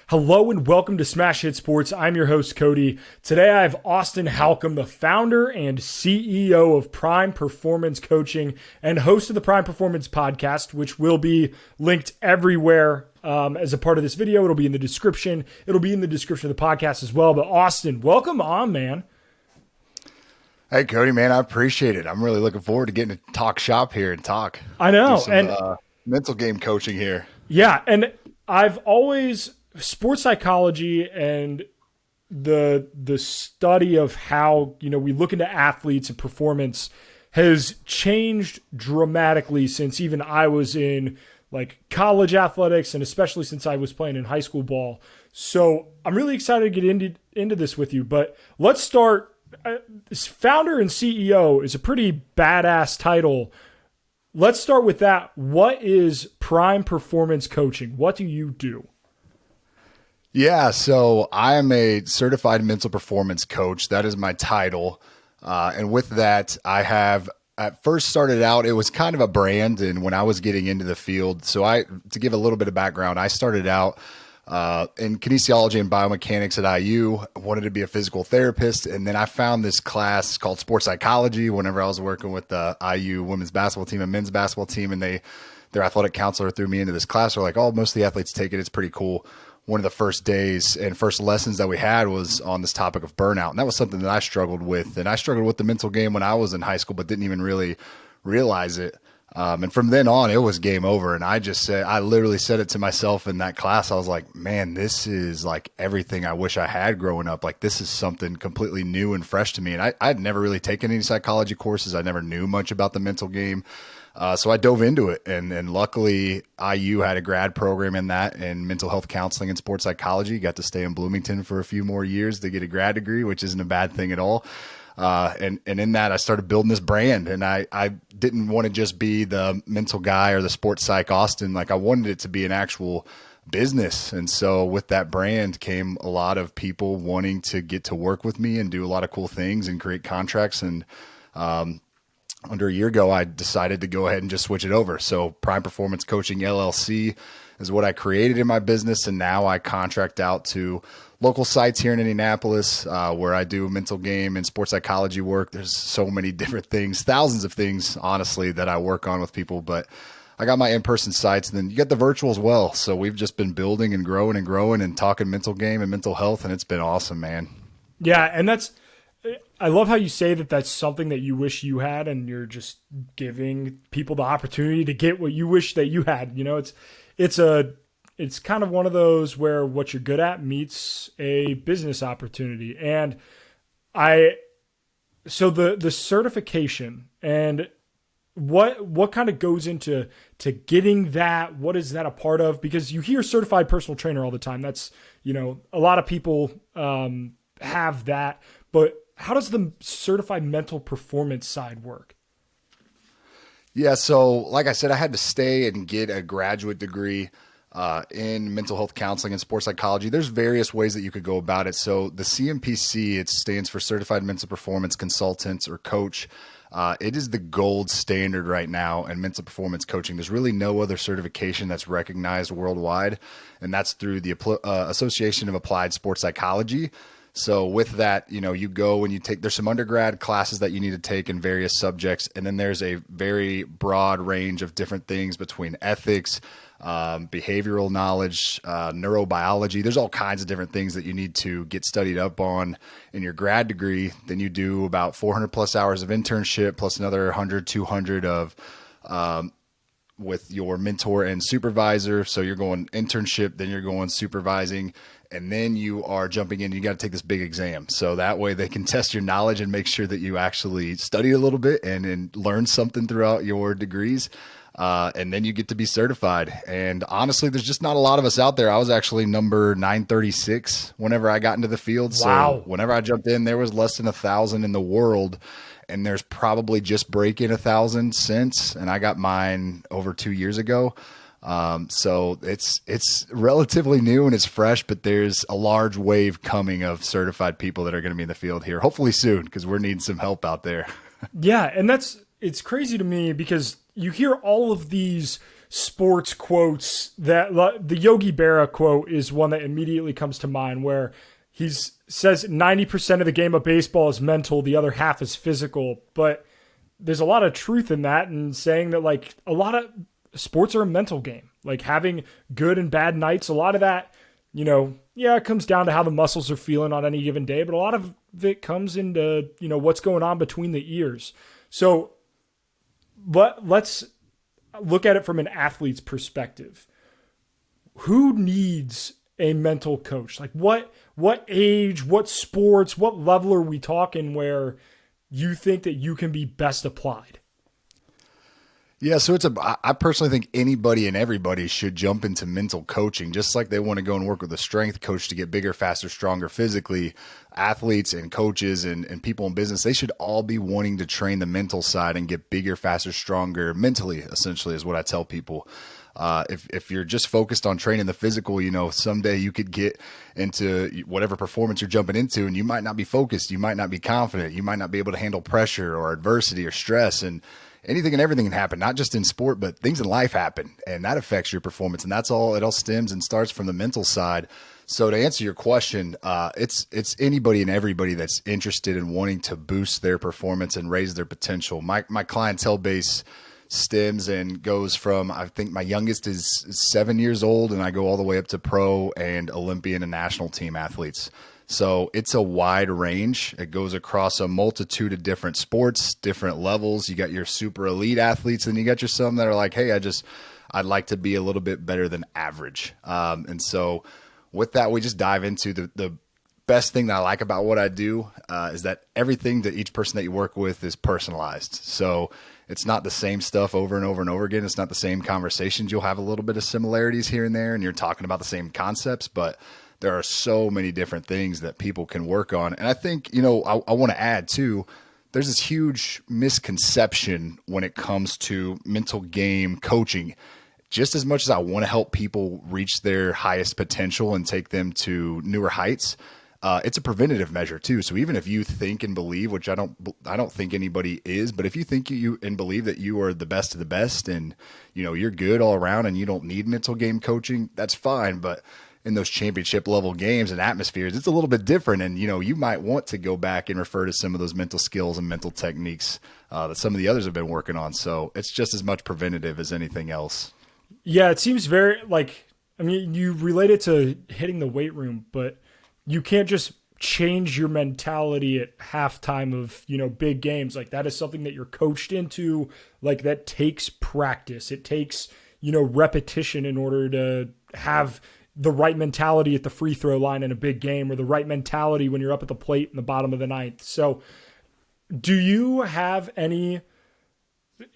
Hello and welcome to Smash Hit Sports. I'm your host, Cody. Today I have Austin Halcomb, the founder and CEO of Prime Performance Coaching and host of the Prime Performance Podcast, which will be linked everywhere as a part of this video. It'll be in the description. It'll be in the description of the podcast as well. But Austin, welcome on, man. Hey, Cody, man, I appreciate it. I'm really looking forward to getting to talk shop here and talk. I know. Do some, and mental game coaching here. Yeah, and I've always sports psychology and the study of how, we look into athletes and performance has changed dramatically since even I was in like college athletics, and especially since I was playing in high school ball. So I'm really excited to get into this with you, but let's start. This founder and CEO is a pretty badass title. Let's start with that. What is Prime Performance Coaching? What do you do? Yeah, so I am a certified mental performance coach. That is my title. And with that, I have at first started out, it was kind of a brand. And when I was getting into the field, to give a little bit of background, I started out in kinesiology and biomechanics at IU. I wanted to be a physical therapist. And then I found this class called sports psychology whenever I was working with the IU women's basketball team and men's basketball team. And their athletic counselor threw me into this class. They're like, oh, most of the athletes take it. It's pretty cool. One of the first days and first lessons that we had was on this topic of burnout. And that was something that I struggled with. And I struggled with the mental game when I was in high school, but didn't even really realize it. And from then on, it was game over. And I literally said it to myself in that class. I was like, man, this is like everything I wish I had growing up. Like, this is something completely new and fresh to me. And I'd never really taken any psychology courses. I never knew much about the mental game. So I dove into it, and luckily IU had a grad program in that in mental health counseling and sports psychology. Got to stay in Bloomington for a few more years to get a grad degree, which isn't a bad thing at all. And in that, I started building this brand, and I didn't want to just be the mental guy or the sports psych Austin. Like, I wanted it to be an actual business. And so with that brand came a lot of people wanting to get to work with me and do a lot of cool things and create contracts. And under a year ago, I decided to go ahead and just switch it over. So Prime Performance Coaching LLC is what I created in my business. And now I contract out to local sites here in Indianapolis, where I do mental game and sports psychology work. There's so many different things, thousands of things, honestly, that I work on with people. But I got my in-person sites, and then you get the virtual as well. So we've just been building and growing and talking mental game and mental health. And it's been awesome, man. Yeah. And I love how you say that that's something that you wish you had, and you're just giving people the opportunity to get what you wish that you had. It's kind of one of those where what you're good at meets a business opportunity. And so the certification and what kind of goes into getting that? What is that a part of? Because you hear certified personal trainer all the time. That's, a lot of people have that, but how does the certified mental performance side work? Yeah, so like I said, I had to stay and get a graduate degree in mental health counseling and sports psychology. There's various ways that you could go about it. So the CMPC, it stands for Certified Mental Performance Consultant or Coach. It is the gold standard right now in mental performance coaching. There's really no other certification that's recognized worldwide, and that's through the Association of Applied Sports Psychology. So with that, you go and there's some undergrad classes that you need to take in various subjects. And then there's a very broad range of different things between ethics, behavioral knowledge, neurobiology. There's all kinds of different things that you need to get studied up on in your grad degree. Then you do about 400 plus hours of internship, plus another 100, 200 of, with your mentor and supervisor. So you're going internship, then you're going supervising, and then you are jumping in. You got to take this big exam. So that way they can test your knowledge and make sure that you actually study a little bit and learn something throughout your degrees. And then you get to be certified. And honestly, there's just not a lot of us out there. I was actually number 936 whenever I got into the field. Wow. So whenever I jumped in, there was less than 1,000 in the world. And there's probably just breaking 1,000 since. And I got mine over 2 years ago. So it's relatively new and it's fresh, but there's a large wave coming of certified people that are going to be in the field here, hopefully soon, because we're needing some help out there. Yeah. And it's crazy to me because you hear all of these sports quotes that the Yogi Berra quote is one that immediately comes to mind, where he says 90% of the game of baseball is mental, the other half is physical. But there's a lot of truth in that, and saying that like a lot of sports are a mental game, like having good and bad nights. A lot of that, it comes down to how the muscles are feeling on any given day, but a lot of it comes into, what's going on between the ears. So let's look at it from an athlete's perspective. Who needs a mental coach? Like what age, what sports, what level are we talking where you think that you can be best applied? Yeah, so I personally think anybody and everybody should jump into mental coaching, just like they want to go and work with a strength coach to get bigger, faster, stronger physically. Athletes and coaches and people in business, they should all be wanting to train the mental side and get bigger, faster, stronger mentally, essentially, is what I tell people. If you're just focused on training the physical, someday you could get into whatever performance you're jumping into, and you might not be focused, you might not be confident, you might not be able to handle pressure or adversity or stress, and anything and everything can happen, not just in sport, but things in life happen, and that affects your performance. And it all stems and starts from the mental side. So to answer your question, it's anybody and everybody that's interested in wanting to boost their performance and raise their potential. My clientele base stems and goes from, I think my youngest is 7 years old, and I go all the way up to pro and Olympian and national team athletes. So it's a wide range. It goes across a multitude of different sports, different levels. You got your super elite athletes, and you got your some that are like, hey, I'd like to be a little bit better than average. And so with that, we just dive into the best thing that I like about what I do is that everything that each person that you work with is personalized. So it's not the same stuff over and over and over again. It's not the same conversations. You'll have a little bit of similarities here and there, and you're talking about the same concepts, but there are so many different things that people can work on. And I think, I want to add too, there's this huge misconception when it comes to mental game coaching. Just as much as I want to help people reach their highest potential and take them to newer heights, it's a preventative measure too. So even if you think and believe, which I don't think anybody is, but if you think you and believe that you are the best of the best and you're good all around and you don't need mental game coaching, that's fine. But in those championship level games and atmospheres, it's a little bit different. And, you might want to go back and refer to some of those mental skills and mental techniques that some of the others have been working on. So it's just as much preventative as anything else. Yeah, it seems very you relate it to hitting the weight room, but you can't just change your mentality at halftime of, big games. Like that is something that you're coached into, like that takes practice. It takes, repetition in order to have the right mentality at the free throw line in a big game, or the right mentality when you're up at the plate in the bottom of the ninth. So do you have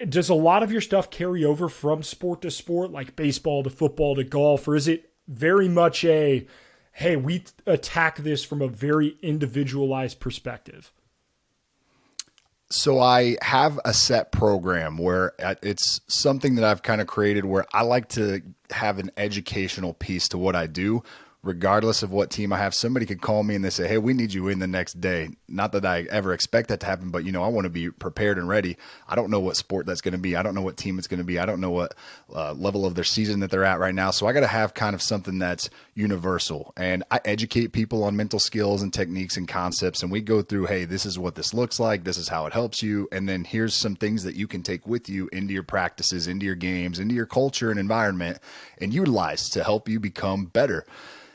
does a lot of your stuff carry over from sport to sport, like baseball to football to golf, or is it very much hey, we attack this from a very individualized perspective? So I have a set program where it's something that I've kind of created where I like to have an educational piece to what I do, regardless of what team I have. Somebody could call me and they say, hey, we need you in the next day. Not that I ever expect that to happen, but I want to be prepared and ready. I don't know what sport that's going to be. I don't know what team it's going to be. I don't know what level of their season that they're at right now. So I got to have kind of something that's universal, and I educate people on mental skills and techniques and concepts. And we go through, hey, this is what this looks like. This is how it helps you. And then here's some things that you can take with you into your practices, into your games, into your culture and environment, and utilize to help you become better.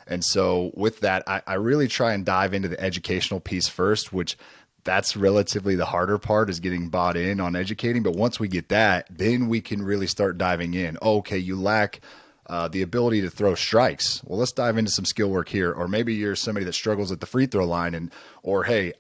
And so with that, I really try and dive into the educational piece first, which that's relatively the harder part, is getting bought in on educating. But once we get that, then we can really start diving in. Okay, you lack the ability to throw strikes. Well, let's dive into some skill work here. Or maybe you're somebody that struggles at the free throw line, or hey,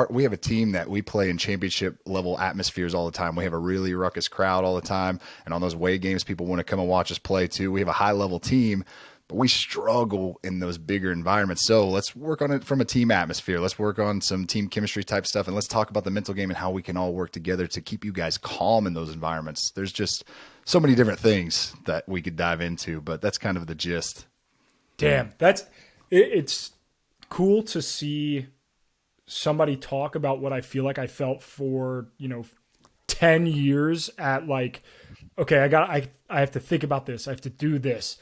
we have a team that we play in championship level atmospheres all the time. We have a really ruckus crowd all the time. And on those away games, people want to come and watch us play too. We have a high level team, but we struggle in those bigger environments. So let's work on it from a team atmosphere. Let's work on some team chemistry type stuff. And let's talk about the mental game and how we can all work together to keep you guys calm in those environments. There's just so many different things that we could dive into, but that's kind of the gist. Damn, it's cool to see somebody talk about what I feel like I felt for, 10 years at like okay, I have to think about this. I have to do this.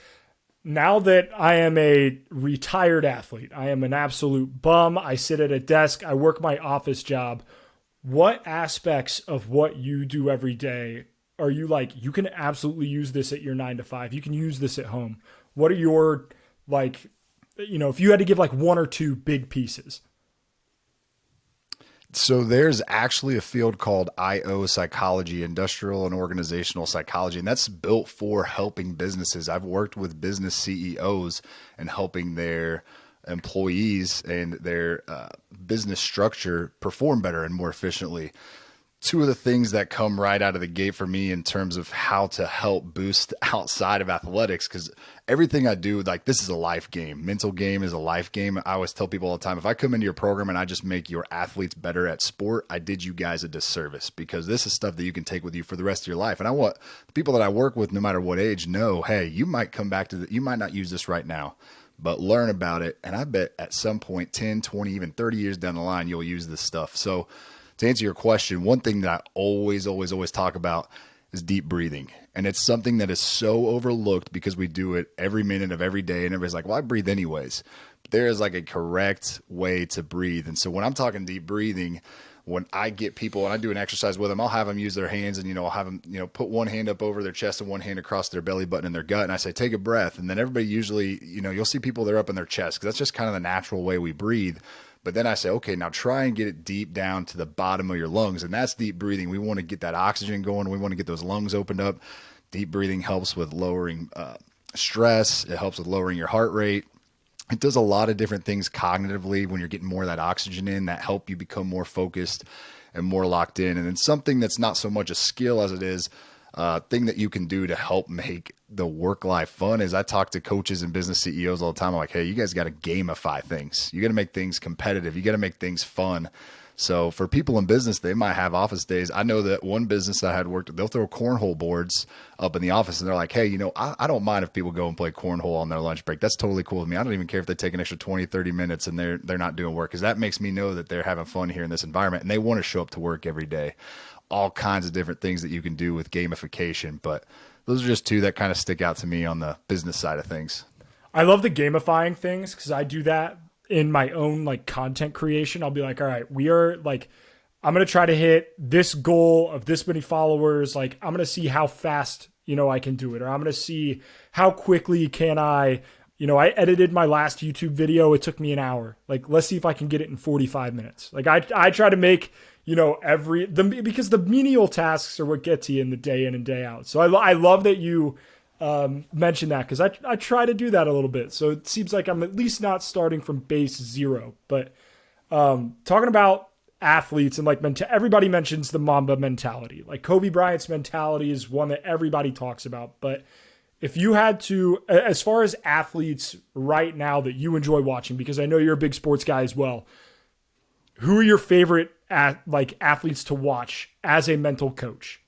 Now that I am a retired athlete, I am an absolute bum. I sit at a desk, I work my office job. What aspects of what you do every day are you like, you can absolutely use this at your 9 to 5? You can use this at home. What are your, like, if you had to give like one or two big pieces? So there's actually a field called IO psychology, industrial and organizational psychology, and that's built for helping businesses. I've worked with business CEOs and helping their employees and their business structure perform better and more efficiently. Two of the things that come right out of the gate for me in terms of how to help boost outside of athletics, because everything I do, like, this is a life game. Mental game is a life game. I always tell people all the time, if I come into your program and I just make your athletes better at sport, I did you guys a disservice, because this is stuff that you can take with you for the rest of your life. And I want the people that I work with, no matter what age, know, hey, you might come back to you might not use this right now, but learn about it. And I bet at some point, 10, 20, even 30 years down the line, you'll use this stuff. So to answer your question, one thing that I always talk about is deep breathing. And it's something that is so overlooked because we do it every minute of every day. And everybody's like, well, I breathe anyways. But there is like a correct way to breathe. And so when I'm talking deep breathing, when I get people and I do an exercise with them, I'll have them use their hands and, I'll have them, put one hand up over their chest and one hand across their belly button and their gut. And I say, take a breath. And then everybody usually, you'll see people, they're up in their chest because that's just kind of the natural way we breathe. But then I say, okay, now try and get it deep down to the bottom of your lungs. And that's deep breathing. We want to get that oxygen going. We want to get those lungs opened up. Deep breathing helps with lowering stress. It helps with lowering your heart rate. It does a lot of different things cognitively when you're getting more of that oxygen in that help you become more focused and more locked in. And then something that's not so much a skill as it is thing that you can do to help make the work life fun is I talk to coaches and business CEOs all the time. I'm like, hey, you guys got to gamify things. You got to make things competitive. You got to make things fun. So for people in business, they might have office days. I know that one business I had worked, they'll throw cornhole boards up in the office and they're like, hey, I don't mind if people go and play cornhole on their lunch break. That's totally cool with me. I don't even care if they take an extra 20, 30 minutes and they're not doing work, because that makes me know that they're having fun here in this environment and they want to show up to work every day. All kinds of different things that you can do with gamification. But those are just two that kind of stick out to me on the business side of things. I love the gamifying things because I do that in my own like content creation. I'll be like, all right, we are like, I'm going to try to hit this goal of this many followers. Like, I'm going to see how fast, I can do it, or I'm going to see how quickly can I edited my last YouTube video. It took me an hour. Like, let's see if I can get it in 45 minutes. Like I try to make, because the menial tasks are what get to you in the day in and day out. So I love that you mentioned that, because I try to do that a little bit. So it seems like I'm at least not starting from base zero. But talking about athletes and like everybody mentions the Mamba mentality. Like Kobe Bryant's mentality is one that everybody talks about. But if you had to, as far as athletes right now that you enjoy watching, because I know you're a big sports guy as well, who are your favorite athletes to watch as a mental coach?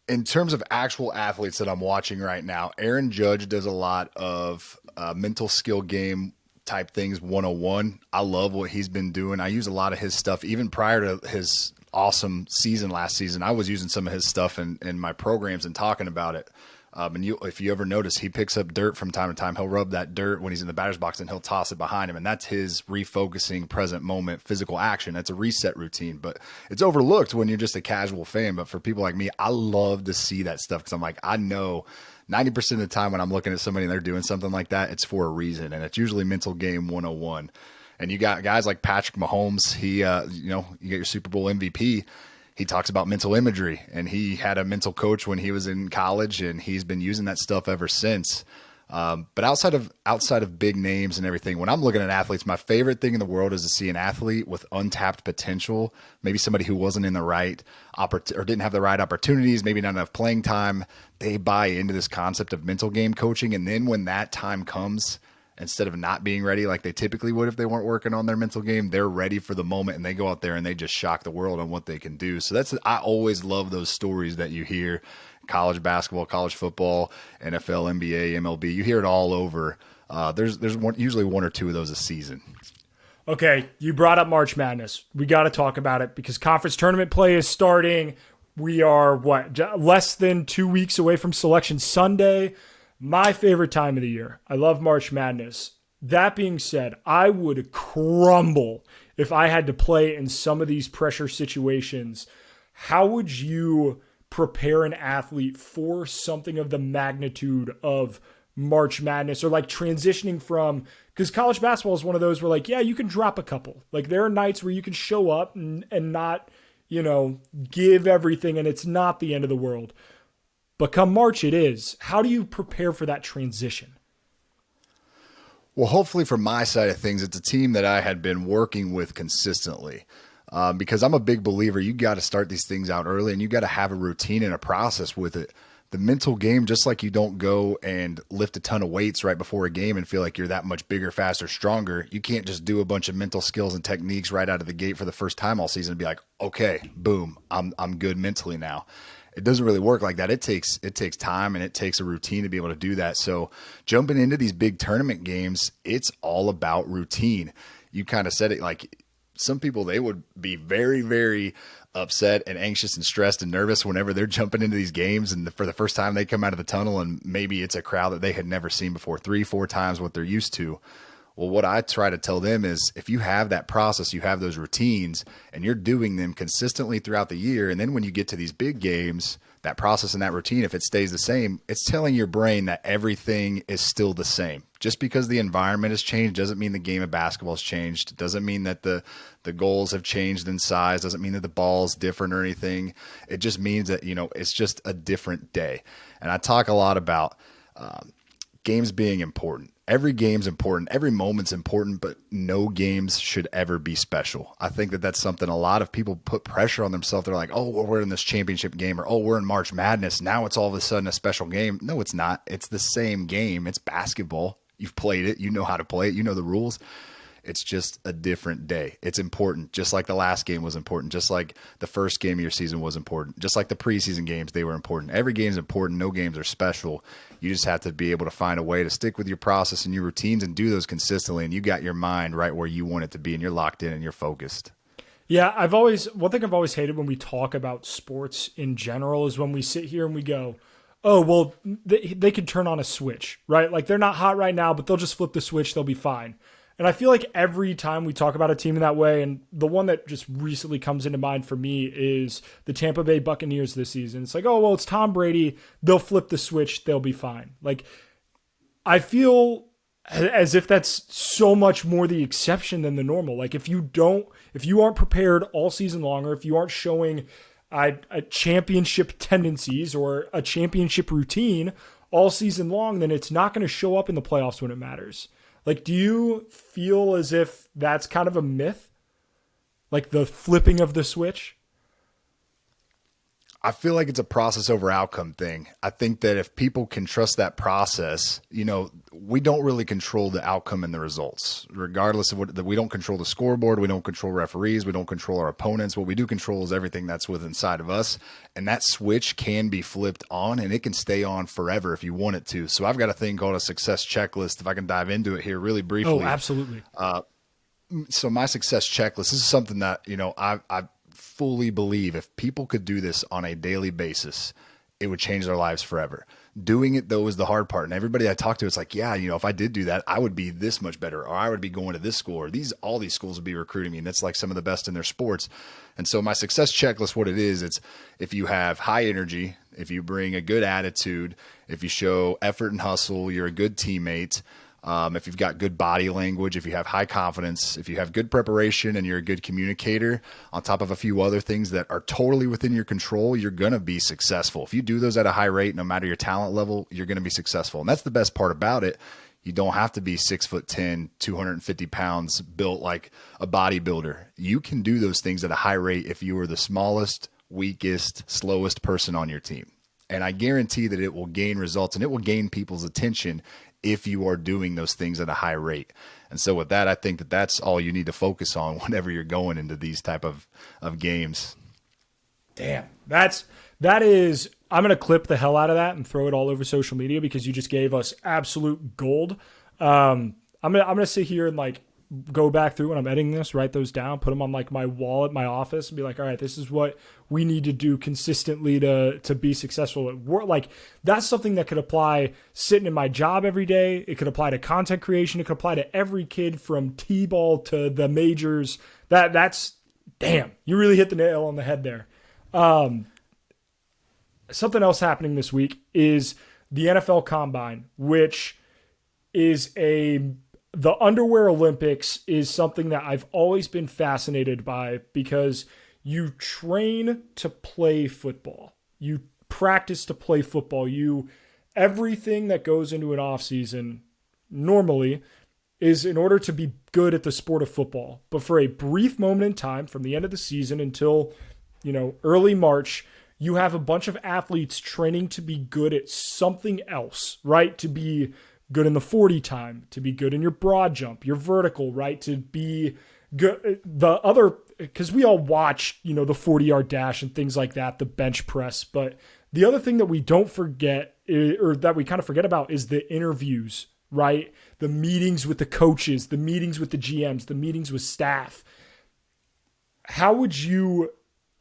In terms of actual athletes that I'm watching right now, Aaron Judge does a lot of mental skill game type things 101. I love what he's been doing. I use a lot of his stuff. Even prior to his awesome season last season, I was using some of his stuff in my programs and talking about it. If you ever notice, he picks up dirt from time to time. He'll rub that dirt when he's in the batter's box and he'll toss it behind him. And that's his refocusing present moment physical action. That's a reset routine, but it's overlooked when you're just a casual fan. But for people like me, I love to see that stuff, because I'm like, I know 90% of the time when I'm looking at somebody and they're doing something like that, it's for a reason. And it's usually mental game 101. And you got guys like Patrick Mahomes. He, you get your Super Bowl MVP. He talks about mental imagery, and he had a mental coach when he was in college, and he's been using that stuff ever since. But outside of big names and everything, when I'm looking at athletes, my favorite thing in the world is to see an athlete with untapped potential, maybe somebody who wasn't in the right or didn't have the right opportunities, maybe not enough playing time. They buy into this concept of mental game coaching. And then when that time comes, instead of not being ready like they typically would if they weren't working on their mental game, they're ready for the moment and they go out there and they just shock the world on what they can do. So I always love those stories that you hear. College basketball, college football, NFL, NBA, MLB, you hear it all over. There's usually one or two of those a season. Okay, you brought up March Madness. We got to talk about it because conference tournament play is starting. We are less than 2 weeks away from Selection Sunday, my favorite time of the year. I love March Madness. That being said, I would crumble if I had to play in some of these pressure situations. How would you prepare an athlete for something of the magnitude of March Madness, or like transitioning from, because college basketball is one of those where like, yeah, you can drop a couple. Like there are nights where you can show up and not, give everything and it's not the end of the world. But come March, it is. How do you prepare for that transition? Well, hopefully from my side of things, it's a team that I had been working with consistently. Because I'm a big believer, you got to start these things out early and you got to have a routine and a process with it. The mental game, just like you don't go and lift a ton of weights right before a game and feel like you're that much bigger, faster, stronger. You can't just do a bunch of mental skills and techniques right out of the gate for the first time all season and be like, okay, boom, I'm good mentally now. It doesn't really work like that. It takes time and it takes a routine to be able to do that. So jumping into these big tournament games, it's all about routine. You kind of said it, like some people, they would be very, very upset and anxious and stressed and nervous whenever they're jumping into these games. And for the first time they come out of the tunnel and maybe it's a crowd that they had never seen before, 3-4 times what they're used to. Well, what I try to tell them is if you have that process, you have those routines and you're doing them consistently throughout the year. And then when you get to these big games, that process and that routine, if it stays the same, it's telling your brain that everything is still the same. Just because the environment has changed doesn't mean the game of basketball has changed. It doesn't mean that the goals have changed in size. Doesn't mean that the ball's different or anything. It just means that, it's just a different day. And I talk a lot about games being important. Every game's important. Every moment's important, but no games should ever be special. I think that that's something a lot of people put pressure on themselves. They're like, oh, we're in this championship game, or oh, we're in March Madness. Now it's all of a sudden a special game. No, it's not. It's the same game. It's basketball. You've played it. You know how to play it. You know the rules. It's just a different day. It's important, just like the last game was important, just like the first game of your season was important, just like the preseason games, they were important. Every game is important. No games are special. You just have to be able to find a way to stick with your process and your routines and do those consistently, and you got your mind right where you want it to be, and you're locked in and you're focused. Yeah, one thing I've always hated when we talk about sports in general is when we sit here and we go, oh, well, they could turn on a switch, right? Like they're not hot right now, but they'll just flip the switch. They'll be fine. And I feel like every time we talk about a team in that way, and the one that just recently comes into mind for me is the Tampa Bay Buccaneers this season. It's like, oh, well, it's Tom Brady. They'll flip the switch. They'll be fine. Like, I feel as if that's so much more the exception than the normal. Like, if you aren't prepared all season long, or if you aren't showing a championship tendencies or a championship routine all season long, then it's not going to show up in the playoffs when it matters. Like, do you feel as if that's kind of a myth? Like the flipping of the switch? I feel like it's a process over outcome thing. I think that if people can trust that process, we don't really control the outcome and the results, regardless of we don't control the scoreboard. We don't control referees. We don't control our opponents. What we do control is everything that's within inside of us. And that switch can be flipped on and it can stay on forever if you want it to. So I've got a thing called a success checklist. If I can dive into it here really briefly. Oh, absolutely. So my success checklist, this is something that, I fully believe if people could do this on a daily basis, it would change their lives forever. Doing it, though, is the hard part. And everybody I talk to, it's like, yeah, if I did do that, I would be this much better, or I would be going to this school, or all these schools would be recruiting me. And that's like some of the best in their sports. And so my success checklist, what it is, it's if you have high energy, if you bring a good attitude, if you show effort and hustle, you're a good teammate. If you've got good body language, if you have high confidence, if you have good preparation and you're a good communicator, on top of a few other things that are totally within your control, you're going to be successful. If you do those at a high rate, no matter your talent level, you're going to be successful. And that's the best part about it. You don't have to be 6'10", 250 pounds, built like a bodybuilder. You can do those things at a high rate if you are the smallest, weakest, slowest person on your team. And I guarantee that it will gain results and it will gain people's attention if you are doing those things at a high rate. And so with that, I think that that's all you need to focus on whenever you're going into these type of games. Damn. That is, I'm going to clip the hell out of that and throw it all over social media because you just gave us absolute gold. I'm going to sit here and like go back through when I'm editing this, write those down, put them on like my wall at my office, and be like, all right, this is what we need to do consistently to be successful at work. Like that's something that could apply sitting in my job every day. It could apply to content creation. It could apply to every kid from T-ball to the majors. That's damn, you really hit the nail on the head there. Something else happening this week is the NFL Combine, which is the underwear Olympics is something that I've always been fascinated by because you train to play football. You practice to play football. Everything that goes into an off season normally is in order to be good at the sport of football. But for a brief moment in time from the end of the season until, early March, you have a bunch of athletes training to be good at something else, right? To be good in the 40 time, to be good in your broad jump, your vertical, right? To be good, because we all watch, the 40-yard dash and things like that, the bench press. But the other thing that we don't forget, or that we kind of forget about, is the interviews, right? The meetings with the coaches, the meetings with the GMs, the meetings with staff. How would you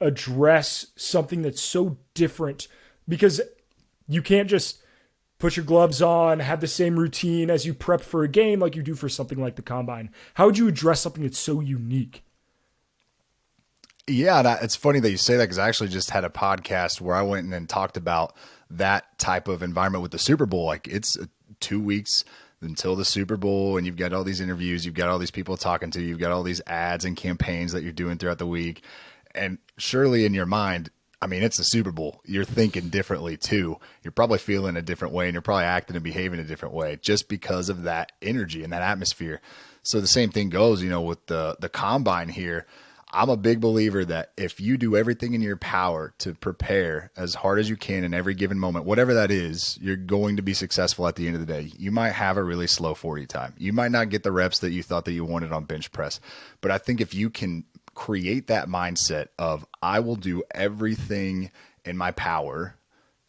address something that's so different? Because you can't just put your gloves on, have the same routine as you prep for a game like you do for something like the Combine. How would you address something that's so unique? Yeah, and it's funny that you say that because I actually just had a podcast where I went and talked about that type of environment with the Super Bowl. Like it's 2 weeks until the Super Bowl and you've got all these interviews, you've got all these people talking to you, you've got all these ads and campaigns that you're doing throughout the week. And surely in your mind, I mean, it's the Super Bowl. You're thinking differently too. You're probably feeling a different way and you're probably acting and behaving a different way just because of that energy and that atmosphere. So the same thing goes, with the Combine here. I'm a big believer that if you do everything in your power to prepare as hard as you can in every given moment, whatever that is, you're going to be successful at the end of the day. You might have a really slow 40 time. You might not get the reps that you thought that you wanted on bench press. But I think if you can create that mindset of I will do everything in my power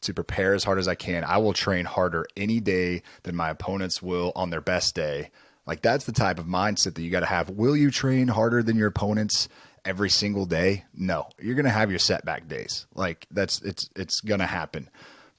to prepare as hard as I can. I will train harder any day than my opponents will on their best day. Like that's the type of mindset that you got to have. Will you train harder than your opponents every single day? No, you're going to have your setback days. Like it's going to happen.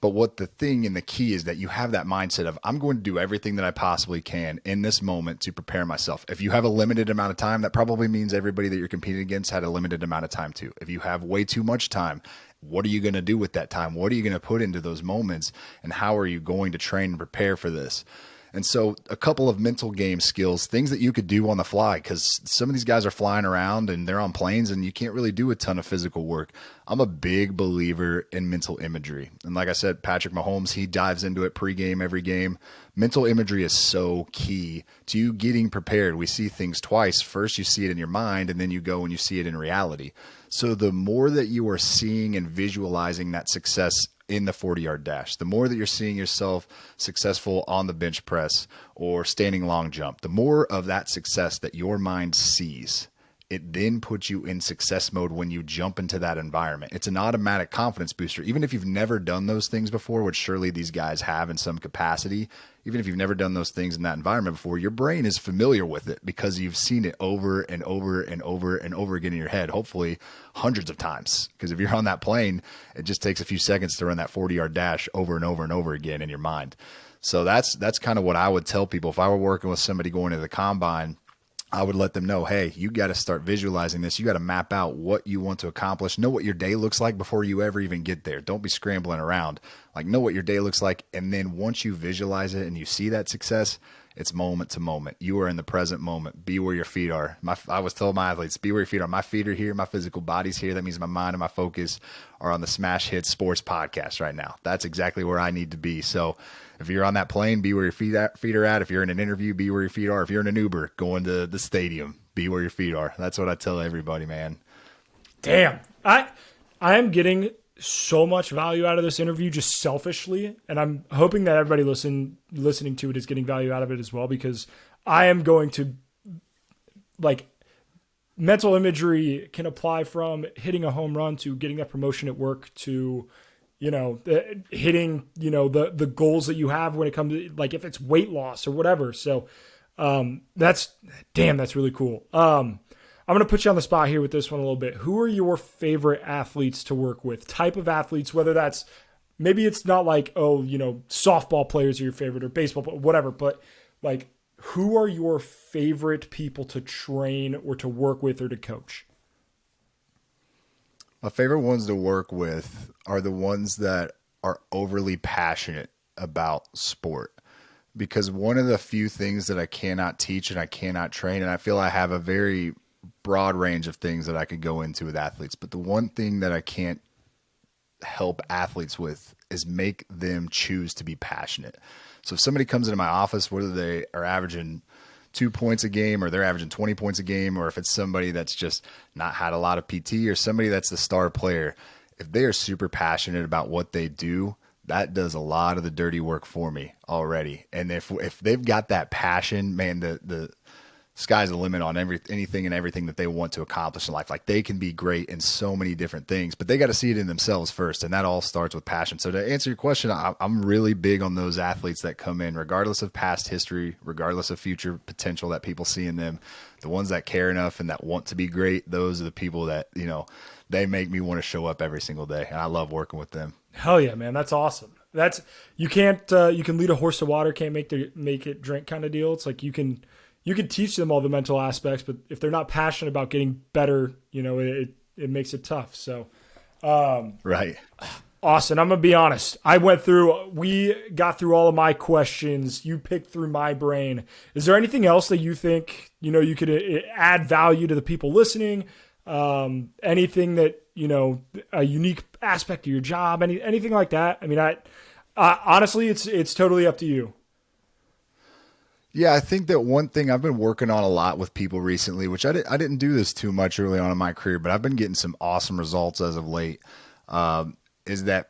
But what the thing and the key is that you have that mindset of I'm going to do everything that I possibly can in this moment to prepare myself. If you have a limited amount of time, that probably means everybody that you're competing against had a limited amount of time too. If you have way too much time, what are you going to do with that time? What are you going to put into those moments? And how are you going to train and prepare for this? And so a couple of mental game skills, things that you could do on the fly, because some of these guys are flying around and they're on planes and you can't really do a ton of physical work. I'm a big believer in mental imagery. And like I said, Patrick Mahomes, he dives into it pregame, every game. Mental imagery is so key to you getting prepared. We see things twice. First, you see it in your mind, and then you go and you see it in reality. So the more that you are seeing and visualizing that success in the 40-yard dash, the more that you're seeing yourself successful on the bench press or standing long jump, the more of that success that your mind sees, it then puts you in success mode when you jump into that environment. It's an automatic confidence booster. Even if you've never done those things before, which surely these guys have in some capacity, even if you've never done those things in that environment before, your brain is familiar with it because you've seen it over and over and over and over again in your head, hopefully hundreds of times. Because if you're on that plane, it just takes a few seconds to run that 40-yard dash over and over and over again in your mind. So that's kind of what I would tell people. If I were working with somebody going to the Combine, I would let them know, hey, you got to start visualizing this. You got to map out what you want to accomplish. Know what your day looks like before you ever even get there. Don't be scrambling around. Like, know what your day looks like. And then once you visualize it and you see that success, it's moment to moment. You are in the present moment. Be where your feet are. I was telling my athletes, be where your feet are. My feet are here. My physical body's here. That means my mind and my focus are on the Smash Hits Sports podcast right now. That's exactly where I need to be. So if you're on that plane, be where your feet are at. If you're in an interview, be where your feet are. If you're in an Uber going to the stadium, be where your feet are. That's what I tell everybody, man. Damn. I am getting so much value out of this interview just selfishly, and I'm hoping that everybody listening to it is getting value out of it as well, because I am going to, like, mental imagery can apply from hitting a home run to getting that promotion at work to, hitting, the goals that you have when it comes to, like, if it's weight loss or whatever. So That's really cool. I'm going to put you on the spot here with this one a little bit. Who are your favorite athletes to work with? Type of athletes, whether that's, maybe it's not like, oh, softball players are your favorite or baseball, whatever, but like, who are your favorite people to train or to work with or to coach? My favorite ones to work with are the ones that are overly passionate about sport. Because one of the few things that I cannot teach and I cannot train, and I feel I have a very broad range of things that I could go into with athletes, but the one thing that I can't help athletes with is make them choose to be passionate. So if somebody comes into my office, whether they are averaging 2 points a game or they're averaging 20 points a game, or if it's somebody that's just not had a lot of PT or somebody that's the star player, if they are super passionate about what they do, that does a lot of the dirty work for me already. And if they've got that passion, man, the sky's the limit on anything and everything that they want to accomplish in life. Like, they can be great in so many different things, but they got to see it in themselves first. And that all starts with passion. So to answer your question, I'm really big on those athletes that come in, regardless of past history, regardless of future potential that people see in them. The ones that care enough and that want to be great, those are the people that, they make me want to show up every single day. And I love working with them. Hell yeah, man. That's awesome. You can't, you can lead a horse to water, can't make it drink kind of deal. It's like, you can teach them all the mental aspects, but if they're not passionate about getting better, it makes it tough. So, right. Austin, I'm going to be honest. We got through all of my questions. You picked through my brain. Is there anything else that you think, you could add value to the people listening? Anything that, a unique aspect of your job, anything like that? I mean, honestly, it's totally up to you. Yeah, I think that one thing I've been working on a lot with people recently, which I didn't do this too much early on in my career, but I've been getting some awesome results as of late, is that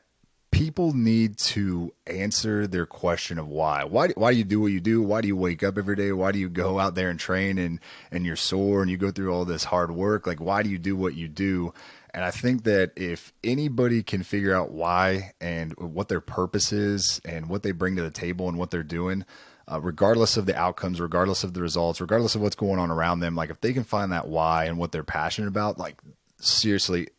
people need to answer their question of why. Why do you do what you do? Why do you wake up every day? Why do you go out there and train and you're sore and you go through all this hard work? Like, why do you do what you do? And I think that if anybody can figure out why and what their purpose is and what they bring to the table and what they're doing, regardless of the outcomes, regardless of the results, regardless of what's going on around them, like, if they can find that why and what they're passionate about, like, seriously,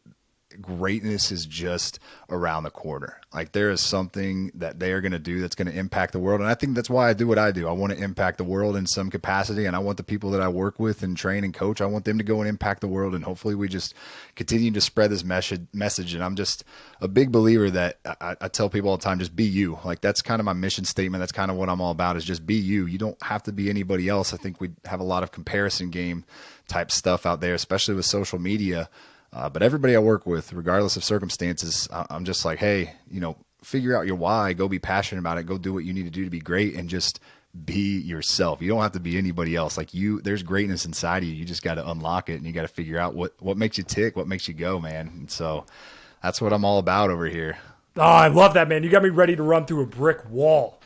greatness is just around the corner. Like, there is something that they are going to do that's going to impact the world. And I think that's why I do what I do. I want to impact the world in some capacity. And I want the people that I work with and train and coach, I want them to go and impact the world. And hopefully we just continue to spread this message. And I'm just a big believer that I tell people all the time, just be you. Like, that's kind of my mission statement. That's kind of what I'm all about, is just be you. You don't have to be anybody else. I think we have a lot of comparison game type stuff out there, especially with social media. But everybody I work with, regardless of circumstances, I'm just like, hey, figure out your why, go be passionate about it, go do what you need to do to be great, and just be yourself. You don't have to be anybody else. Like, there's greatness inside of you. You just got to unlock it, and you got to figure out what makes you tick, what makes you go, man. And so that's what I'm all about over here. Oh, I love that, man. You got me ready to run through a brick wall.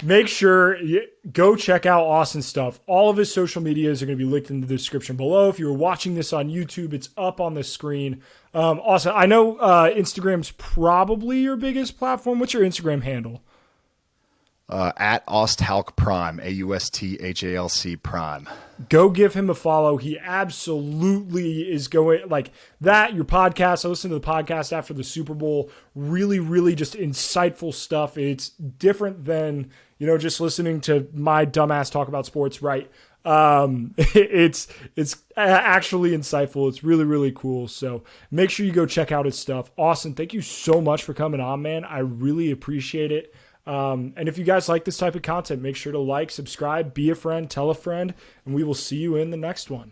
Make sure you go check out Austin's stuff. All of his social medias are going to be linked in the description below. If you're watching this on YouTube, it's up on the screen. Austin, I know Instagram's probably your biggest platform. What's your Instagram handle? At Halcomb Prime, AUSTHALC Prime. Go give him a follow. He absolutely is going, like that. Your podcast, I listened to the podcast after the Super Bowl. Really, really just insightful stuff. It's different than, just listening to my dumbass talk about sports, right? It's actually insightful. It's really, really cool. So make sure you go check out his stuff. Austin, thank you so much for coming on, man. I really appreciate it. And if you guys like this type of content, make sure to like, subscribe, be a friend, tell a friend, and we will see you in the next one.